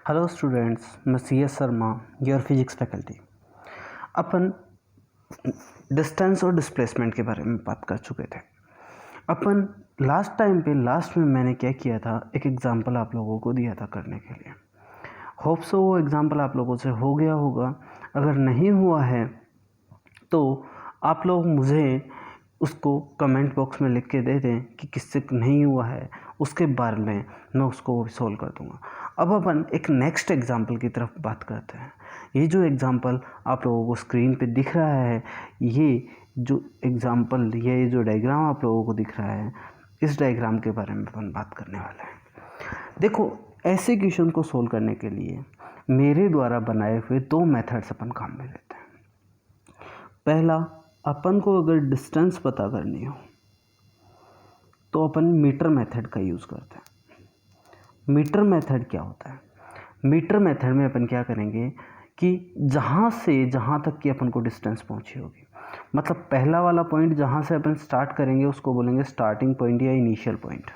Hello students, मैं CS Sharma, your physics faculty. Upon distance और displacement के बारे में बात कर चुके थे। अपन लास्ट में मैंने क्या किया था, एक एग्जांपल आप लोगों को दिया था करने के लिए। होप सो वो एग्जांपल आप लोगों से हो गया होगा। अगर नहीं हुआ है तो आप लोग मुझे उसको कमेंट बॉक्स में लिख के दे दें कि किससे नहीं हुआ है, उसके बारे में मैं उसको सोल्व कर दूंगा। अब अपन एक नेक्स्ट एग्जांपल की तरफ बात करते हैं। ये जो एग्जांपल आप लोगों को स्क्रीन पे दिख रहा है, ये जो एग्जांपल, ये जो डायग्राम आप लोगों को दिख रहा है, इस डायग्राम के बारे में अपन बात करने वाले हैं। देखो, ऐसे क्वेश्चन को सोल्व करने के लिए मेरे द्वारा बनाए हुए दो मेथड्स अपन काम में लेते हैं। पहला, अपन को अगर डिस्टेंस पता करनी हो तो अपन मीटर मेथड का यूज़ करते हैं। मीटर मेथड क्या होता है? मीटर मेथड में अपन क्या करेंगे कि जहाँ से जहाँ तक की अपन को डिस्टेंस पहुँची होगी, मतलब पहला वाला पॉइंट जहाँ से अपन स्टार्ट करेंगे उसको बोलेंगे स्टार्टिंग पॉइंट या इनिशियल पॉइंट,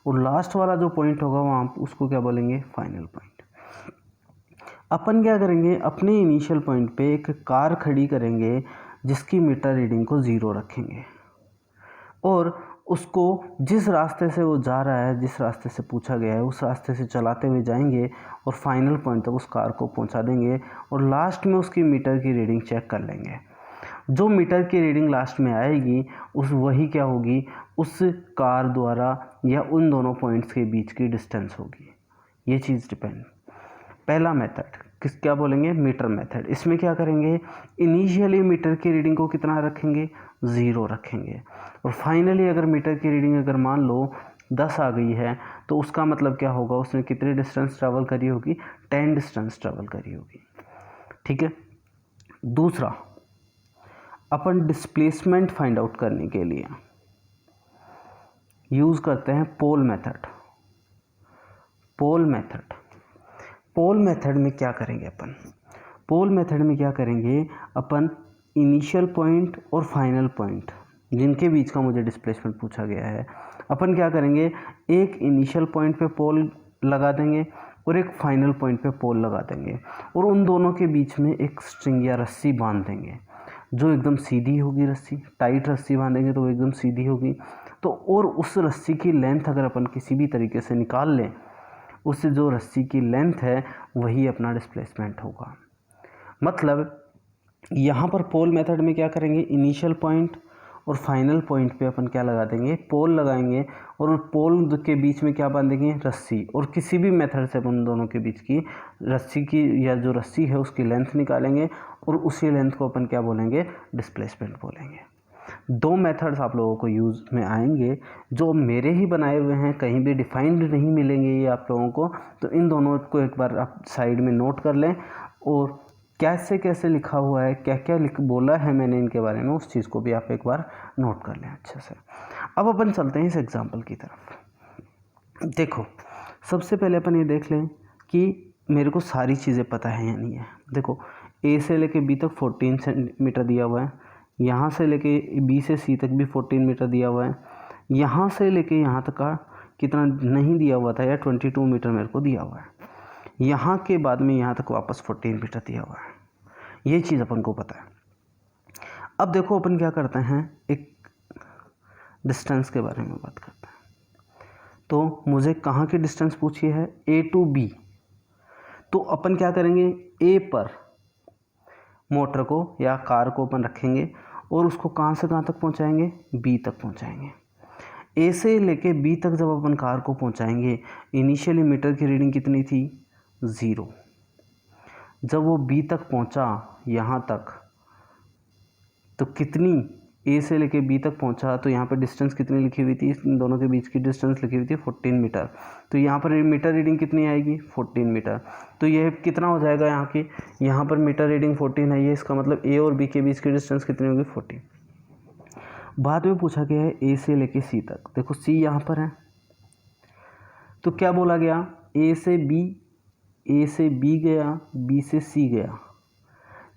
और लास्ट वाला जो पॉइंट होगा वहाँ उसको क्या बोलेंगे, फाइनल पॉइंट। अपन क्या करेंगे, अपने इनिशियल पॉइंट पे एक कार खड़ी करेंगे जिसकी मीटर रीडिंग को 0 रखेंगे, और उसको जिस रास्ते से वो जा रहा है, जिस रास्ते से पूछा गया है, उस रास्ते से चलाते हुए जाएंगे और फाइनल पॉइंट तक उस कार को पहुंचा देंगे, और लास्ट में उसकी मीटर की रीडिंग चेक कर लेंगे। जो मीटर की रीडिंग लास्ट में आएगी वही क्या होगी, उस कार द्वारा या उन दोनों पॉइंट्स के बीच की डिस्टेंस होगी। ये चीज़ डिपेंड। पहला मेथड क्या बोलेंगे, मीटर मेथड। इसमें क्या करेंगे, इनिशियली मीटर की रीडिंग को कितना रखेंगे, 0 रखेंगे, और फाइनली अगर मीटर की रीडिंग अगर मान लो 10 आ गई है तो उसका मतलब क्या होगा, उसने कितनी डिस्टेंस ट्रैवल करी होगी, 10 डिस्टेंस ट्रैवल करी होगी। ठीक है। दूसरा, अपन डिस्प्लेसमेंट फाइंड आउट करने के लिए यूज़ करते हैं पोल मेथड। पोल मेथड में क्या करेंगे अपन, इनिशियल पॉइंट और फाइनल पॉइंट जिनके बीच का मुझे डिस्प्लेसमेंट पूछा गया है, अपन क्या करेंगे, एक इनिशियल पॉइंट पे पोल लगा देंगे और एक फाइनल पॉइंट पे पोल लगा देंगे, और उन दोनों के बीच में एक स्ट्रिंग या रस्सी बांध देंगे जो एकदम सीधी होगी। रस्सी, टाइट रस्सी बांधेंगे तो वो एकदम सीधी होगी। तो और उस रस्सी की लेंथ अगर अपन किसी भी तरीके से निकाल लें, उससे जो रस्सी की लेंथ है वही अपना डिस्प्लेसमेंट होगा। मतलब यहाँ पर पोल मेथड में क्या करेंगे, इनिशियल पॉइंट और फाइनल पॉइंट पे अपन क्या लगा देंगे, पोल लगाएंगे, और पोल के बीच में क्या बांधेंगे, रस्सी, और किसी भी मेथड से अपन दोनों के बीच की रस्सी की या जो रस्सी है उसकी लेंथ निकालेंगे, और उसी लेंथ को अपन क्या बोलेंगे, डिस्प्लेसमेंट बोलेंगे। दो मेथड्स आप लोगों को यूज़ में आएंगे जो मेरे ही बनाए हुए हैं, कहीं भी डिफाइंड नहीं मिलेंगे ये आप लोगों को। तो इन दोनों को एक बार आप साइड में नोट कर लें, और कैसे कैसे लिखा हुआ है, क्या क्या बोला है मैंने इनके बारे में, उस चीज़ को भी आप एक बार नोट कर लें अच्छे से। अब अपन चलते हैं इस एग्जाम्पल की तरफ। देखो, सबसे पहले अपन ये देख लें कि मेरे को सारी चीज़ें पता है या नहीं है। देखो, ए से लेके बी तक 14 सेंटीमीटर दिया हुआ है, यहाँ से लेके बी से सी तक भी 14 मीटर दिया हुआ है, यहाँ से लेके यहाँ तक का कितना नहीं दिया हुआ था, या 22 मीटर मेरे को दिया हुआ है, यहाँ के बाद में यहाँ तक वापस 14 मीटर दिया हुआ है। ये चीज़ अपन को पता है। अब देखो, अपन क्या करते हैं, एक डिस्टेंस के बारे में बात करते हैं। तो मुझे कहाँ की डिस्टेंस पूछी है, ए टू बी। तो अपन क्या करेंगे, ए पर मोटर को या कार को अपन रखेंगे, और उसको कहाँ से कहाँ तक पहुँचाएंगे, बी तक पहुँचाएंगे। ए से लेके बी तक जब अपन कार को पहुँचाएंगे, इनिशियली मीटर की रीडिंग कितनी थी, 0। जब वो बी तक पहुँचा यहाँ तक, तो कितनी, ए से लेके बी तक पहुँचा तो यहाँ पर डिस्टेंस कितनी लिखी हुई थी, इन दोनों के बीच की डिस्टेंस लिखी हुई थी 14 मीटर। तो यहाँ पर मीटर रीडिंग कितनी आएगी, 14 मीटर। तो यह कितना हो जाएगा, यहाँ पर मीटर रीडिंग 14 है, ये इसका मतलब ए और बी के बीच की डिस्टेंस कितनी होगी, 14। बाद में पूछा गया है ए से लेके सी तक। देखो, सी यहाँ पर है, तो क्या बोला गया, ए से बी गया, बी से सी गया।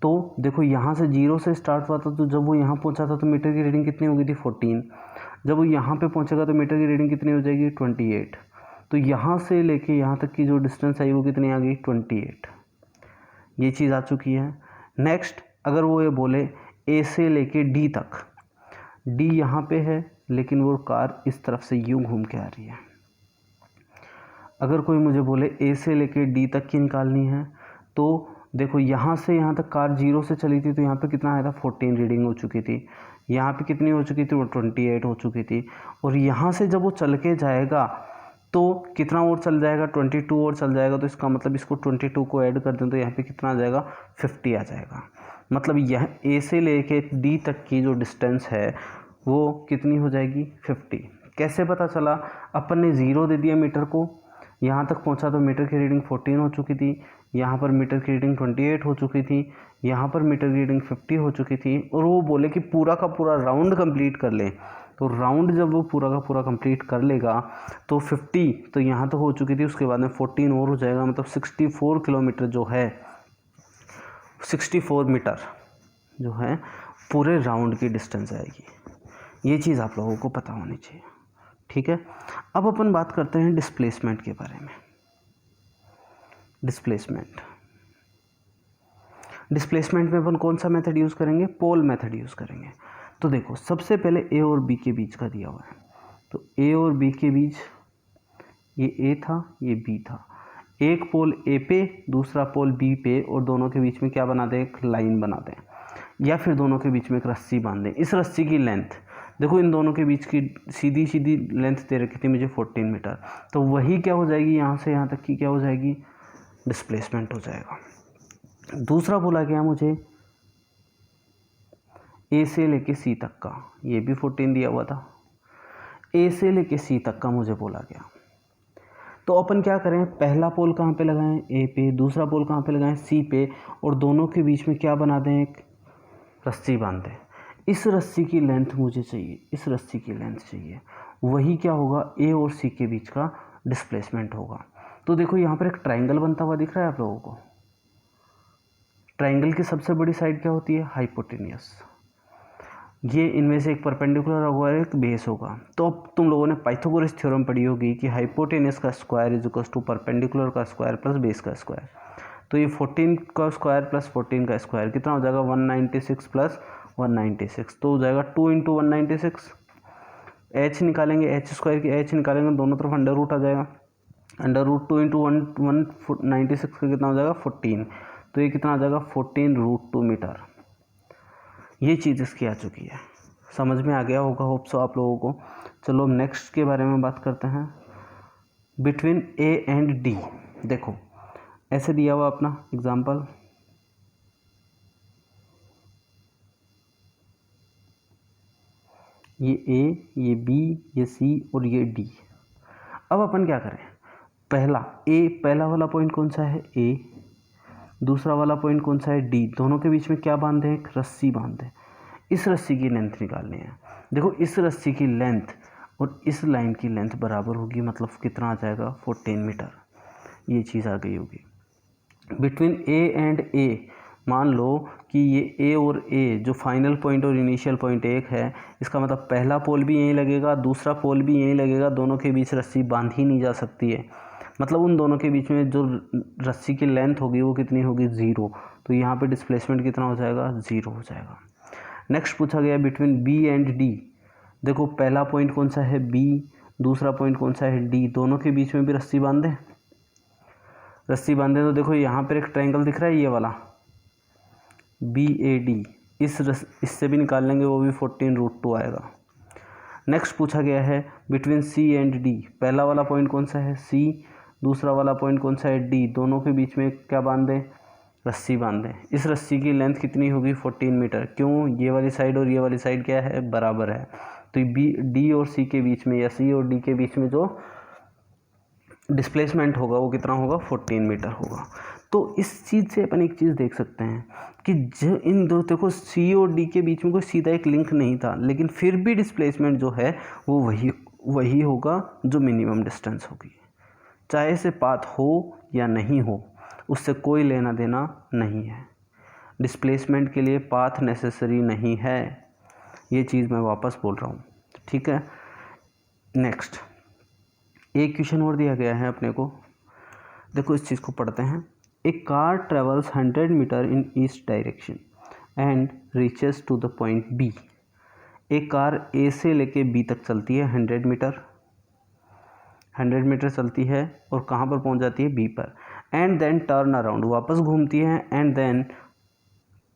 तो देखो, यहाँ से 0 से स्टार्ट हुआ था, तो जब वो यहाँ पहुँचा था तो मीटर की रीडिंग कितनी हो गई थी, 14। जब वो यहाँ पे पहुँचेगा तो मीटर की रीडिंग कितनी हो जाएगी, 28। तो यहाँ से लेके यहाँ तक की जो डिस्टेंस आई वो कितनी आ गई 28। ये चीज़ आ चुकी है। नेक्स्ट अगर वो ये बोले ए से लेके डी तक, डी यहाँ पे है लेकिन वो कार इस तरफ से यूँ घूम के आ रही है। अगर कोई मुझे बोले ए से लेके डी तक की निकालनी है, तो देखो यहाँ से यहाँ तक कार 0 से चली थी तो यहाँ पे कितना आया था 14 रीडिंग हो चुकी थी, यहाँ पे कितनी हो चुकी थी वो 28 हो चुकी थी। और यहाँ से जब वो चल के जाएगा तो कितना और चल जाएगा 22 और चल जाएगा, तो इसका मतलब इसको 22 को ऐड कर दें तो यहाँ पे कितना आ जाएगा 50 आ जाएगा। मतलब यह ए से लेके डी तक की जो डिस्टेंस है वो कितनी हो जाएगी 50। कैसे पता चला? अपन ने 0 दे दिया मीटर को, यहाँ तक पहुँचा तो मीटर की रीडिंग 14 हो चुकी थी, यहाँ पर मीटर की रीडिंग 28 हो चुकी थी, यहाँ पर मीटर की रीडिंग 50 हो चुकी थी। और वो बोले कि पूरा का पूरा राउंड कंप्लीट कर लें, तो राउंड जब वो पूरा का पूरा कंप्लीट कर लेगा तो 50 तो यहाँ तक हो चुकी थी, उसके बाद में 14 और हो जाएगा, मतलब 64 किलोमीटर जो है 64 मीटर जो है पूरे राउंड की डिस्टेंस आएगी। ये चीज़ आप लोगों को पता होनी चाहिए, ठीक है। अब अपन बात करते हैं डिस्प्लेसमेंट के बारे में। डिस्प्लेसमेंट में अपन कौन सा मेथड यूज़ करेंगे? पोल मेथड यूज़ करेंगे। तो देखो सबसे पहले ए और बी के बीच का दिया हुआ है, तो ए और बी के बीच ये ए था ये बी था, एक पोल ए पे दूसरा पोल बी पे, और दोनों के बीच में क्या बना दें? एक लाइन बना दें, या फिर दोनों के बीच में एक रस्सी बांध दें। इस रस्सी की लेंथ देखो, इन दोनों के बीच की सीधी सीधी लेंथ दे रखी थी मुझे 14 मीटर, तो वही क्या हो जाएगी यहाँ से यहाँ तक की क्या हो जाएगी? डिस्प्लेसमेंट हो जाएगा। दूसरा बोला गया मुझे ए से लेके सी तक का, ये भी 14 दिया हुआ था, ए से लेके सी तक का मुझे बोला गया। तो अपन क्या करें? पहला पोल कहाँ पे लगाएं? ए पे, दूसरा पोल कहाँ पे लगाएं? सी पे, और दोनों के बीच में क्या बना दें? एक रस्सी बांध दें। इस रस्सी की लेंथ मुझे चाहिए, इस रस्सी की लेंथ चाहिए, वही क्या होगा? ए और सी के बीच का डिस्प्लेसमेंट होगा। तो देखो यहाँ पर एक ट्राइंगल बनता हुआ दिख रहा है आप लोगों को। ट्राइंगल की सबसे बड़ी साइड क्या होती है? हाइपोटेनियस। ये इनमें से एक परपेंडिकुलर होगा और एक बेस होगा। तो अब तुम लोगों ने पाइथागोरस थ्योरम पढ़ी होगी कि हाइपोटेनियस का square is equal to perpendicular का स्क्वायर प्लस बेस का स्क्वायर। तो ये 14 का स्क्वायर प्लस 14 का स्क्वायर कितना हो जाएगा? 196 प्लस 196, तो हो जाएगा 2 इंटू 196। एच निकालेंगे, एच स्क्वायर की एच निकालेंगे, दोनों तरफ अंडर रूट आ जाएगा। अंडर रूट 2 इंटू 196 का कितना हो जाएगा? 14, तो ये कितना आ जाएगा? 14√2 मीटर। ये चीज़ इसकी आ चुकी है, समझ में आ गया होगा होप सो आप लोगों को। चलो नेक्स्ट के बारे में बात करते हैं। बिटवीन ए एंड डी, देखो ऐसे दिया हुआ अपना एग्जाम्पल, ये ए, ये बी, ये सी और ये डी। अब अपन क्या करें? पहला वाला पॉइंट कौन सा है? ए। दूसरा वाला पॉइंट कौन सा है? डी। दोनों के बीच में क्या बांधे? एक रस्सी बांधे। इस रस्सी की लेंथ निकालनी है। देखो इस रस्सी की लेंथ और इस लाइन की लेंथ बराबर होगी, मतलब कितना आ जाएगा? 14 मीटर। ये चीज़ आ गई होगी। बिटवीन ए एंड ए, मान लो कि ये ए और ए जो फाइनल पॉइंट और इनिशियल पॉइंट एक है, इसका मतलब पहला पोल भी यहीं लगेगा, दूसरा पोल भी यहीं लगेगा, दोनों के बीच रस्सी बांधी नहीं जा सकती है, मतलब उन दोनों के बीच में जो रस्सी की लेंथ होगी वो कितनी होगी? 0। तो यहाँ पे डिस्प्लेसमेंट कितना हो जाएगा? 0 हो जाएगा। नेक्स्ट पूछा गया बिटवीन बी एंड डी, देखो पहला पॉइंट कौन सा है? बी। दूसरा पॉइंट कौन सा है? डी। दोनों के बीच में भी रस्सी बांधे, तो देखो यहाँ पर एक ट्रायंगल दिख रहा है, ये वाला BAD, इससे भी निकाल लेंगे, वो भी 14√2 आएगा। नेक्स्ट पूछा गया है बिटवीन सी एंड डी, पहला वाला पॉइंट कौन सा है? सी। दूसरा वाला पॉइंट कौन सा है? डी। दोनों के बीच में क्या बांधे? रस्सी बांधे। इस रस्सी की लेंथ कितनी होगी? 14 मीटर। क्यों? ये वाली साइड और ये वाली साइड क्या है? बराबर है। तो डी और सी के बीच में या सी और डी के बीच में जो डिस्प्लेसमेंट होगा वो कितना होगा? 14 मीटर होगा। तो इस चीज़ से अपन एक चीज़ देख सकते हैं कि जो इन दो, देखो सी और डी के बीच में कोई सीधा एक लिंक नहीं था, लेकिन फिर भी डिस्प्लेसमेंट जो है वो वही होगा जो मिनिमम डिस्टेंस होगी, चाहे से पाथ हो या नहीं हो, उससे कोई लेना देना नहीं है। डिस्प्लेसमेंट के लिए पाथ नेसेसरी नहीं है, ये चीज़ मैं वापस बोल रहा हूँ, ठीक है। नेक्स्ट एक क्वेश्चन और दिया गया है अपने को, देखो इस चीज़ को पढ़ते हैं। A car travels 100 metre in east direction and reaches to the point B. एक कार ए से लेके बी तक चलती है 100 मीटर चलती है और कहाँ पर पहुँच जाती है, बी पर। एंड देन टर्न अराउंड, वापस घूमती है। And then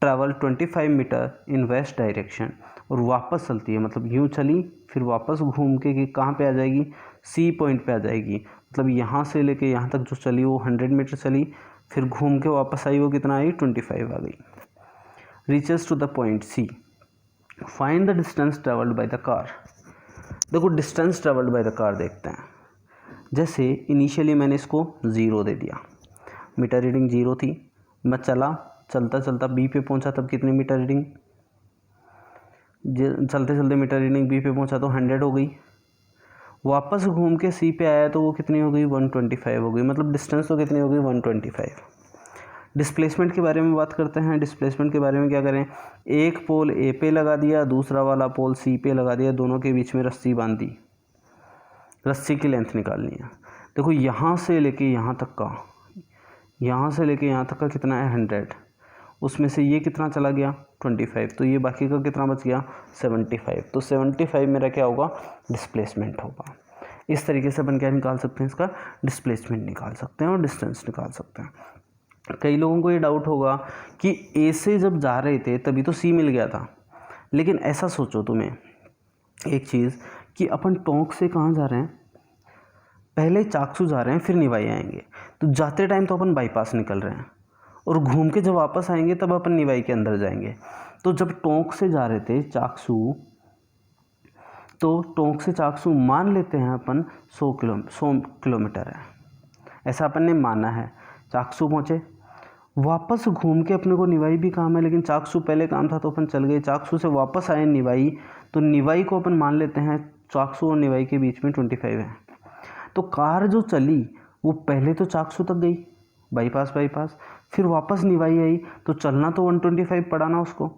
travel 25 metre in west direction, और वापस चलती है, मतलब यूँ चली फिर वापस घूम के कि कहाँ पे आ जाएगी, सी पॉइंट पे आ जाएगी। मतलब यहाँ से लेके यहाँ तक जो चली वो 100 मीटर चली, फिर घूम के वापस आई, वो कितना आई, 25 आ गई। Reaches to the point C, find the distance travelled by the car. देखो distance travelled by the car देखते हैं। जैसे इनिशियली मैंने इसको 0 दे दिया, मीटर रीडिंग 0 थी, मैं चलता चलता बी पे पहुंचा, तब कितनी मीटर रीडिंग, चलते चलते मीटर रीडिंग बी पे पहुंचा तो 100 हो गई। वापस घूम के सी पे आया तो वो कितनी हो गई, 125 हो गई। मतलब डिस्टेंस तो कितनी हो गई, 125। डिस्प्लेसमेंट के बारे में बात करते हैं। डिस्प्लेसमेंट के बारे में क्या करें, एक पोल ए पे लगा दिया, दूसरा वाला पोल सी पे लगा दिया, दोनों के बीच में रस्सी बांध दी, रस्सी की लेंथ निकालनी है। देखो यहाँ से लेके यहाँ तक का, यहाँ से लेके यहाँ तक का कितना है, 100, उसमें से ये कितना चला गया, 25, तो ये बाकी का कितना बच गया, 75। तो 75 मेरा क्या होगा, डिस्प्लेसमेंट होगा। इस तरीके से अपन क्या निकाल सकते हैं, इसका डिस्प्लेसमेंट निकाल सकते हैं और डिस्टेंस निकाल सकते हैं। कई लोगों को ये डाउट होगा कि ए से जब जा रहे थे तभी तो सी मिल गया था, लेकिन ऐसा सोचो तुम्हें एक चीज़ कि अपन टोंक से कहाँ जा रहे हैं, पहले चाकसू जा रहे हैं फिर निवाई आएंगे, तो जाते टाइम तो अपन बाईपास निकल रहे हैं, और घूम के जब वापस आएंगे तब अपन निवाई के अंदर जाएंगे। तो जब टोंक से जा रहे थे चाकसू, तो टोंक से चाकसू मान लेते हैं अपन 100 किलोमीटर है, ऐसा अपन ने माना है। चाकसू पहुँचे, वापस घूम के अपने को निवाई भी काम है, लेकिन चाकसू पहले काम था तो अपन चल गए। चाकसू से वापस आए निवाई, तो निवाई को अपन मान लेते हैं चाकसू और निवाई के बीच में 25 है। तो कार जो चली वो पहले तो चाकसू तक गई, बाईपास, फिर वापस निवाई आई, तो चलना तो 125 पड़ा ना उसको।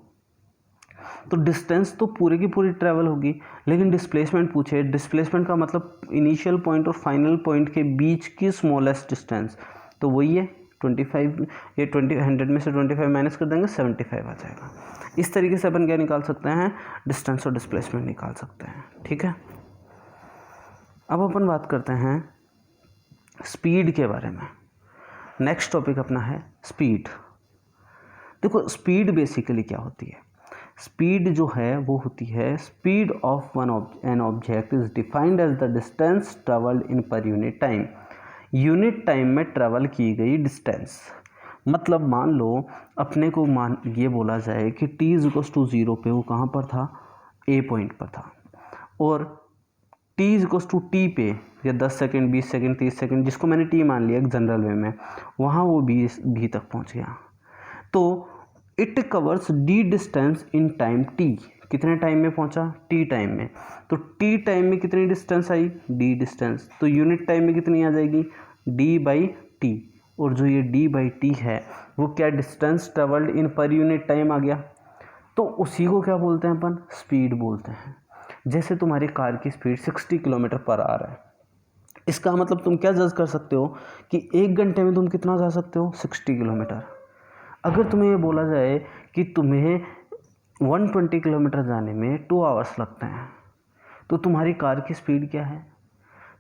तो डिस्टेंस तो पूरे की पूरी ट्रैवल होगी, लेकिन डिस्प्लेसमेंट पूछे, डिस्प्लेसमेंट का मतलब इनिशियल पॉइंट और फाइनल पॉइंट के बीच की स्मॉलेस्ट डिस्टेंस, तो वही है 25। ये 100 में से 25 माइनस कर देंगे, 75 आ जाएगा। इस तरीके से अपन क्या निकाल सकते हैं, डिस्टेंस और डिस्प्लेसमेंट निकाल सकते हैं। ठीक है, अब अपन बात करते हैं स्पीड के बारे में। नेक्स्ट टॉपिक अपना है स्पीड। देखो स्पीड बेसिकली क्या होती है, स्पीड जो है वो होती है speed of an object is defined as the distance travelled in per unit time. Unit time में ट्रेवल की गई डिस्टेंस। मतलब मान लो अपने को ये बोला जाए कि t इक्वल्स टू 0 पे वो कहाँ पर था, ए पॉइंट पर था, और t इक्वल्स टू टी पे या 10 सेकेंड, 20 सेकेंड, 30 सेकेंड, जिसको मैंने t मान लिया एक जनरल वे में, वहाँ वो b तक पहुँच गया। तो it covers d distance in time t। कितने टाइम में पहुँचा, t टाइम में। तो t टाइम में कितनी डिस्टेंस आई, d डिस्टेंस। तो यूनिट टाइम में कितनी आ जाएगी, d/t। और जो ये d/t है वो क्या, distance travelled in per unit time आ गया। तो उसी को क्या बोलते हैं अपन, स्पीड बोलते हैं। जैसे तुम्हारी कार की स्पीड 60 किलोमीटर पर आवर है, इसका मतलब तुम क्या जज कर सकते हो कि 1 घंटे में तुम कितना जा सकते हो, 60 किलोमीटर। अगर तुम्हें ये बोला जाए कि तुम्हें 120 किलोमीटर जाने में 2 आवर्स लगते हैं, तो तुम्हारी कार की स्पीड क्या है,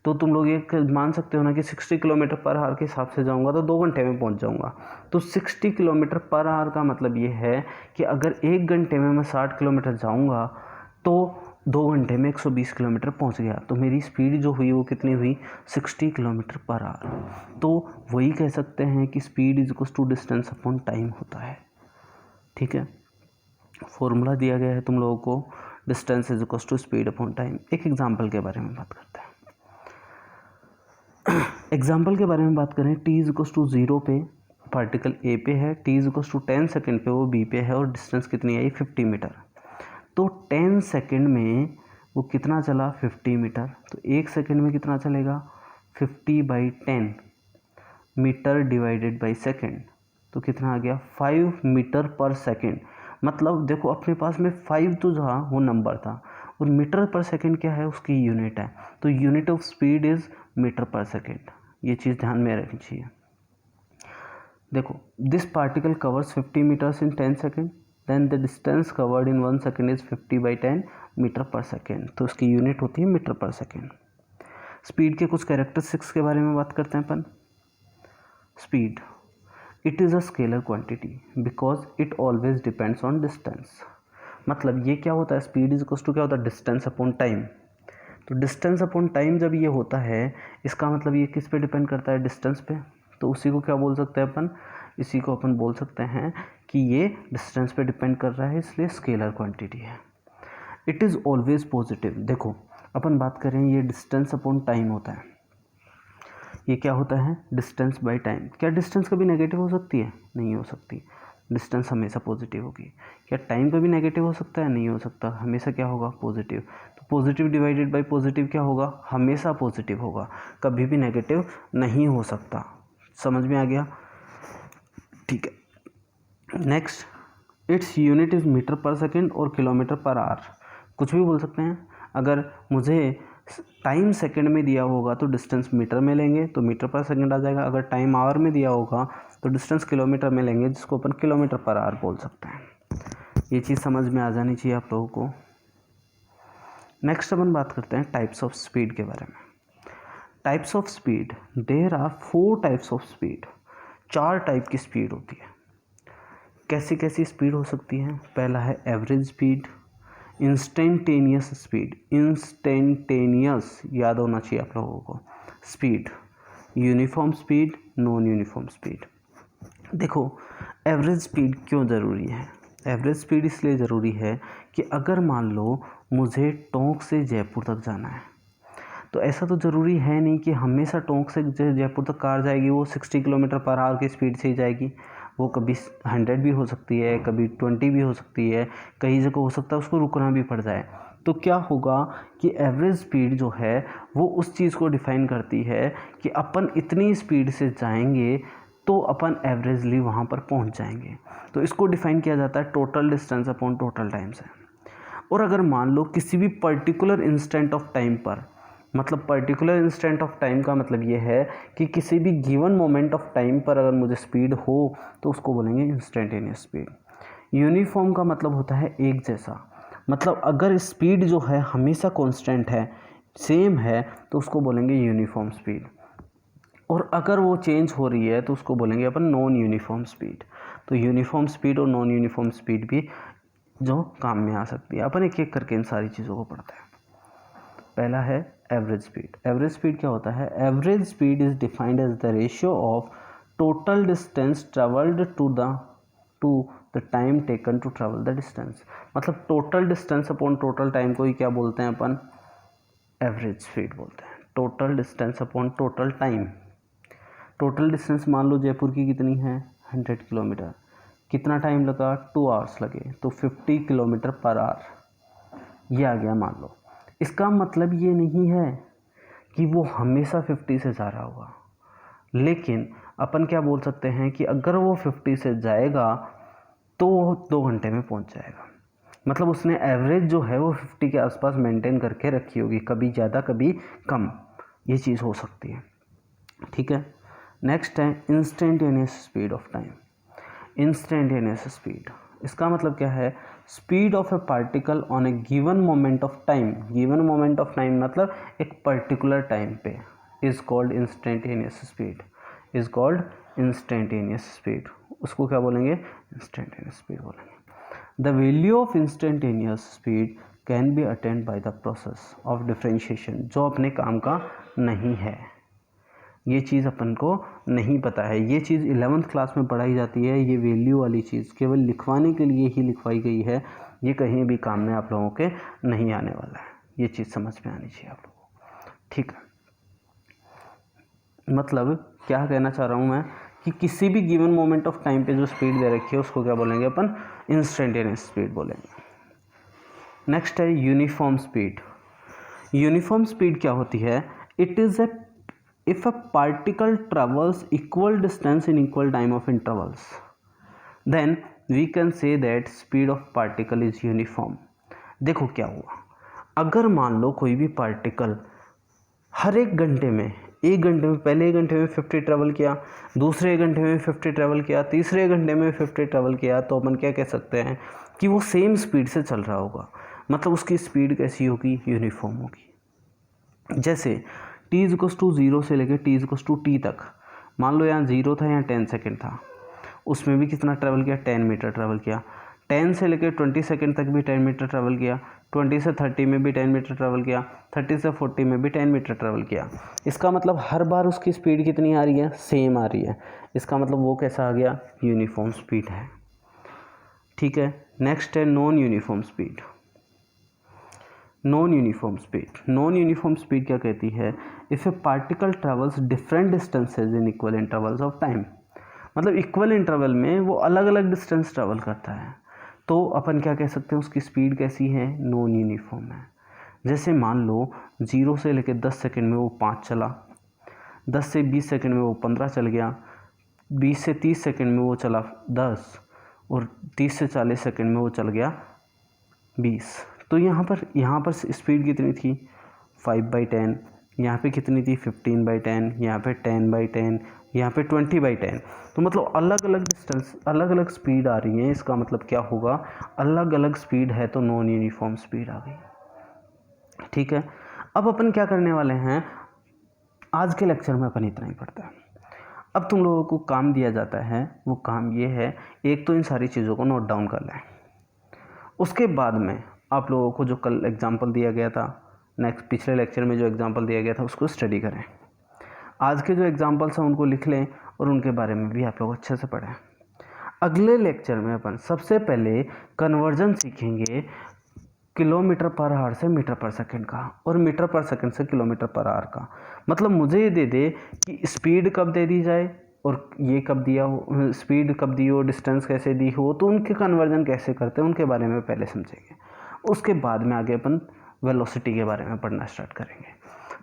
तो तुम लोग ये मान सकते हो ना कि 60 किलोमीटर पर आवर के हिसाब से जाऊंगा तो 2 घंटे में पहुंच जाऊंगा। तो 60 किलोमीटर पर आवर का मतलब ये है कि अगर 1 घंटे में मैं 60 किलोमीटर जाऊंगा तो 2 घंटे में 120 किलोमीटर पहुंच गया। तो मेरी स्पीड जो हुई वो कितनी हुई, 60 किलोमीटर पर आवर। तो वही कह सकते हैं कि speed is equal to distance upon time होता है। ठीक है, फॉर्मूला दिया गया है तुम लोगों को, distance is equal to speed upon time. एक एग्जाम्पल के बारे में बात करते हैं। एग्जाम्पल के बारे में बात करें, t इज इक्वल टू 0 पे पार्टिकल a पे है, t is equal to 10 second पे वो b पे है, और डिस्टेंस कितनी आई, 50 मीटर। तो 10 सेकेंड में वो कितना चला, 50 मीटर। तो 1 सेकेंड में कितना चलेगा, 50/10 मीटर डिवाइडेड बाई सेकेंड, तो कितना आ गया, 5 मीटर पर सेकेंड। मतलब देखो अपने पास में 5 तो जहाँ वो नंबर था, और मीटर पर सेकेंड क्या है, उसकी यूनिट है, तो unit of speed is metre per second. ये चीज़ ध्यान में रखनी चाहिए। देखो, this particle covers 50 metres in 10 second, then the distance covered in 1 second is 50/10 metre per second, तो उसकी यूनिट होती है मीटर पर सेकेंड। स्पीड के कुछ कैरेक्टरिस्टिक्स के बारे में बात करते हैं अपन। Speed, it is a scalar quantity because it always depends on distance. मतलब ये क्या होता है, स्पीड इज इक्वल्स टू क्या होता है, डिस्टेंस अपॉन टाइम। तो डिस्टेंस अपॉन टाइम जब ये होता है, इसका मतलब ये किस पे डिपेंड करता है, डिस्टेंस पे। तो उसी को क्या बोल सकते हैं अपन, इसी को अपन बोल सकते हैं कि ये डिस्टेंस पे डिपेंड कर रहा है, इसलिए स्केलर क्वांटिटी है। It is always positive. देखो, अपन बात करें, ये डिस्टेंस अपॉन टाइम होता है, ये क्या होता है, डिस्टेंस बाय टाइम। क्या डिस्टेंस कभी नेगेटिव हो सकती है, नहीं हो सकती, डिस्टेंस हमेशा पॉजिटिव होगी। क्या टाइम कभी नेगेटिव हो सकता है, नहीं हो सकता, हमेशा क्या होगा, पॉजिटिव। तो पॉजिटिव डिवाइडेड बाय पॉजिटिव क्या होगा, हमेशा पॉजिटिव होगा, कभी भी नेगेटिव नहीं हो सकता। समझ में आ गया, ठीक है। Next, its unit is metre per second और किलोमीटर पर आवर। कुछ भी बोल सकते हैं। अगर मुझे टाइम सेकंड में दिया होगा तो डिस्टेंस मीटर में लेंगे, तो मीटर पर सेकंड आ जाएगा। अगर टाइम आवर में दिया होगा तो डिस्टेंस किलोमीटर में लेंगे, जिसको अपन किलोमीटर पर आवर बोल सकते हैं। ये चीज़ समझ में आ जानी चाहिए आप लोगों को। नेक्स्ट अपन बात करते हैं टाइप्स ऑफ स्पीड के बारे में। Types of speed, there are 4 types of speed. 4 type की स्पीड होती है। कैसी कैसी स्पीड हो सकती है, पहला है average speed, instantaneous speed, instantaneous याद होना चाहिए आप लोगों को, speed, uniform speed, non uniform speed. देखो, एवरेज स्पीड क्यों ज़रूरी है, एवरेज स्पीड इसलिए ज़रूरी है कि अगर मान लो मुझे टोंक से जयपुर तक जाना है, तो ऐसा तो ज़रूरी है नहीं कि हमेशा टोंक से जयपुर तक कार जाएगी वो 60 किलोमीटर पर आवर की स्पीड से ही जाएगी। वो कभी 100 भी हो सकती है, कभी 20 भी हो सकती है, कई जगह हो सकता है उसको रुकना भी पड़ जाए। तो क्या होगा कि एवरेज स्पीड जो है वो उस चीज़ को डिफ़ाइन करती है कि अपन इतनी स्पीड से जाएंगे तो अपन एवरेजली वहाँ पर पहुँच जाएंगे। तो इसको डिफ़ाइन किया जाता है total distance upon total time से। और अगर मान लो किसी भी पर्टिकुलर इंस्टेंट ऑफ टाइम पर, मतलब पर्टिकुलर इंस्टेंट ऑफ टाइम का मतलब ये है कि किसी भी गिवन मोमेंट ऑफ टाइम पर अगर मुझे स्पीड हो तो उसको बोलेंगे इंस्टेंटेनियस स्पीड। यूनिफॉर्म का मतलब होता है एक जैसा, मतलब अगर स्पीड जो है हमेशा कांस्टेंट है, सेम है, तो उसको बोलेंगे यूनिफॉर्म स्पीड। और अगर वो चेंज हो रही है तो उसको बोलेंगे अपन नॉन यूनिफॉर्म स्पीड। तो यूनिफॉर्म स्पीड और नॉन यूनिफॉर्म स्पीड भी जो काम में आ सकती है। अपन एक एक करके इन सारी चीज़ों को पढ़ते हैं। पहला है एवरेज स्पीड। एवरेज स्पीड क्या होता है, average speed is defined as the ratio of total distance travelled to the time taken to travel the distance. मतलब total distance upon total time को ही क्या बोलते हैं अपन, एवरेज स्पीड बोलते हैं। Total distance upon total time. Total distance मान लो जयपुर की कितनी है, 100 किलोमीटर, कितना टाइम लगा, 2 आवर्स लगे, तो 50 किलोमीटर पर आवर ये आ गया मान लो। इसका मतलब ये नहीं है कि वो हमेशा 50 से जा रहा होगा, लेकिन अपन क्या बोल सकते हैं कि अगर वो 50 से जाएगा तो वो 2 घंटे में पहुंच जाएगा। मतलब उसने एवरेज जो है वो 50 के आसपास मेंटेन करके रखी होगी, कभी ज़्यादा कभी कम, ये चीज़ हो सकती है। ठीक है। नेक्स्ट है instantaneous speed of time. Instantaneous speed, इसका मतलब क्या है, speed of A particle on A given moment of time. Given moment of time मतलब एक पर्टिकुलर टाइम पे, is called instantaneous speed, is called instantaneous speed. उसको क्या बोलेंगे, इंस्टेंटेनियस स्पीड बोलेंगे। The value of instantaneous speed can be attend by the process of differentiation, जो अपने काम का नहीं है। ये चीज़ अपन को नहीं पता है, ये चीज़ 11th क्लास में पढ़ाई जाती है। ये वैल्यू वाली चीज़ केवल लिखवाने के लिए ही लिखवाई गई है, ये कहीं भी काम में आप लोगों के नहीं आने वाला है। ये चीज़ समझ में आनी चाहिए आप लोगों को, ठीक है। मतलब क्या कहना चाह रहा हूँ मैं कि किसी भी गिवन मोमेंट ऑफ टाइम पे जो स्पीड दे रखी है उसको क्या बोलेंगे अपन, इंस्टेंटेनियस स्पीड बोलेंगे। नेक्स्ट है यूनिफॉर्म स्पीड। यूनिफॉर्म स्पीड क्या होती है, it is a if a particle travels equal distance in equal time of intervals, then we can say that speed of particle is uniform. देखो क्या हुआ, अगर मान लो कोई भी पार्टिकल हर एक घंटे में, एक घंटे में, पहले एक घंटे में 50 ट्रेवल किया, दूसरे घंटे में 50 ट्रेवल किया, तीसरे घंटे में 50 ट्रेवल किया, तो अपन क्या कह सकते हैं कि वो सेम स्पीड से चल रहा होगा। मतलब उसकी स्पीड कैसी होगी, यूनिफॉर्म होगी। जैसे t = 0 से लेकर t = t तक, मान लो यहाँ 0 था, यहाँ 10 सेकेंड था, उसमें भी कितना ट्रैवल किया, 10 मीटर ट्रैवल किया। 10 से लेकर 20 सेकेंड तक भी 10 मीटर ट्रैवल किया। 20 से 30 में भी 10 मीटर ट्रैवल किया। 30 से 40 में भी 10 मीटर ट्रैवल किया। इसका मतलब हर बार उसकी स्पीड कितनी आ रही है, सेम आ रही है। इसका मतलब वो कैसा आ गया, यूनिफॉर्म स्पीड है। ठीक है, नेक्स्ट है non uniform speed. Non uniform speed, non uniform speed क्या कहती है, if A particle travels different distances in equal intervals of time. मतलब इक्वल इंटरवल में वो अलग अलग डिस्टेंस ट्रेवल करता है, तो अपन क्या कह सकते हैं, उसकी स्पीड कैसी है, नॉन यूनिफॉर्म है। जैसे मान लो 0 से लेकर 10 सेकंड में वो 5 चला, 10 से 20 सेकंड में वो 15 चल गया, 20 से 30 सेकंड में वो चला 10, और 30 से 40 सेकंड में वो चल गया 20। तो यहाँ पर स्पीड कितनी थी, 5/10, यहाँ पे कितनी थी, 15/10, यहाँ पे 10/10, यहाँ पे 20/10। तो मतलब अलग अलग डिस्टेंस, अलग अलग स्पीड आ रही है। इसका मतलब क्या होगा, अलग अलग स्पीड है तो नॉन यूनिफॉर्म स्पीड आ गई। ठीक है, अब अपन क्या करने वाले हैं, आज के लेक्चर में अपन इतना ही पढ़ते हैं। अब तुम लोगों को काम दिया जाता है, वो काम ये है, एक तो इन सारी चीज़ों को नोट डाउन कर लें। उसके बाद में आप लोगों को जो कल एग्जाम्पल दिया गया था, नेक्स्ट पिछले लेक्चर में जो एग्जाम्पल दिया गया था, उसको स्टडी करें। आज के जो एग्जाम्पल्स हैं उनको लिख लें और उनके बारे में भी आप लोग अच्छे से पढ़ें। अगले लेक्चर में अपन सबसे पहले कन्वर्जन सीखेंगे km/h से मीटर/सेकंड का, और मीटर/सेकंड से km/h का। मतलब मुझे ये दे दे कि स्पीड कब दे दी जाए और ये कब दिया हो, स्पीड कब दी हो, डिस्टेंस कैसे दी हो, तो उनके कन्वर्जन कैसे करते हैं उनके बारे में पहले समझेंगे। उसके बाद में आगे अपन वेलोसिटी के बारे में पढ़ना स्टार्ट करेंगे।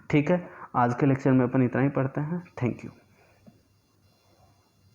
ठीक है, आज के लेक्चर में अपन इतना ही पढ़ते हैं। Thank you.